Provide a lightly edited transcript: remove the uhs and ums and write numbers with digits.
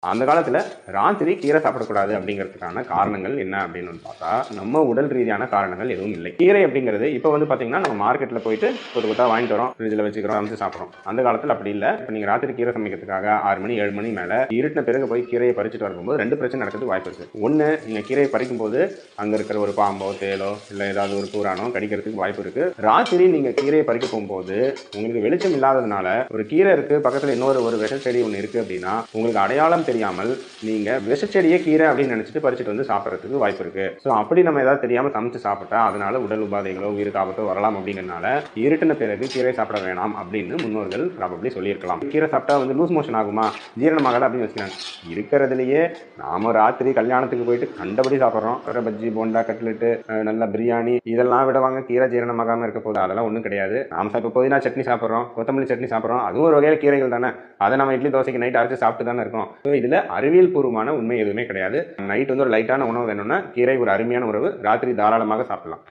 அந்த காலத்தில் ராத்திரி கீரை சாப்பிடக்கூடாது அப்படிங்கிறதுக்கான காரணங்கள் என்ன அப்படின்னு பார்த்தா நம்ம உடல் ரீதியான காரணங்கள் எதுவும் இல்லை. கீரை அப்படிங்கிறது இப்போ வந்து பார்த்தீங்கன்னா நம்ம மார்க்கெட்டில் போயிட்டு கொத்து கொத்தா வாங்கிட்டு வரோம், ஃப்ரிட்ஜில் வச்சுக்கிறோம், சமைச்சு சாப்பிட்றோம். அந்த காலத்தில் அப்படி இல்லை. இப்போ நீங்கள் ராத்திரி கீரை சமைக்கிறதுக்காக 6 மணி 7 மணி மேலே இருட்டின பிறகு போய் கீரையை பறிச்சுட்டு வரும்போது 2 பிரச்சனை நடக்கிறது வாய்ப்பு இருக்குது. ஒன்று, நீங்கள் கீரையை பறிக்கும் போது அங்கே இருக்கிற ஒரு பாம்போ தேலோ இல்லை ஏதாவது ஒரு பூரானோ கடிக்கிறதுக்கு வாய்ப்பு இருக்குது. ராத்திரி நீங்கள் கீரையை பறிக்க போகும்போது உங்களுக்கு வெளிச்சம் இல்லாததுனால ஒரு கீரை இருக்குது, பக்கத்தில் இன்னொரு விஷச்செடி ஒன்று இருக்குது அப்படின்னா உங்களுக்கு அடையாளம் தெரியாமல் நீங்க விஷச்செடியே கீரை அப்படின்னு நினைச்சிட்டு பறிச்சுட்டு வந்து சாப்பிட்றதுக்கு வாய்ப்பு இருக்கு. ஸோ அப்படி நம்ம ஏதாவது தெரியாம சமைச்சு சாப்பிட்டா அதனால உடல் உபாதைகளோ உயிருக்கு ஆபத்தோ வரலாம். அப்படிங்கிறதுனால இருட்டின பிறகு கீரை சாப்பிட வேணாம் அப்படின்னு முன்னோர்கள் ப்ராபப்ளி சொல்லியிருக்கலாம். கீரை சாப்பிட்டா வந்து லூஸ் மோஷன் ஆகுமா, ஜீரணமாகல அப்படின்னு வச்சுக்கிறாங்க. இருக்கிறதுலையே நாம ராத்திரி கல்யாணத்துக்கு போயிட்டு கண்டபடி சாப்பிட்றோம். பஜ்ஜி போண்டா கட்லெட்டு நல்ல பிரியாணி இதெல்லாம் விடவாங்க கீரை ஜீரணமாகாம இருக்க போது அதெல்லாம் ஒன்றும் கிடையாது. நாம இப்போ புதினா சட்னி சாப்பிட்றோம், கொத்தமல்லி சட்னி சாப்பிட்றோம், அதுவும் ஒரு வகையில் கீரைகள் தானே. அதை நம்ம இட்லி தோசைக்கு நைட் அரைச்சு சாப்பிட்டு தானே இருக்கோம். இதுல அறிவியல் பூர்வமான உண்மை எதுவுமே கிடையாது. நைட் வந்து ஒரு லைட்டான உணவு வேணும்னா கீரை ஒரு அருமையான உணவு, ராத்திரி தாராளமாக சாப்பிடலாம்.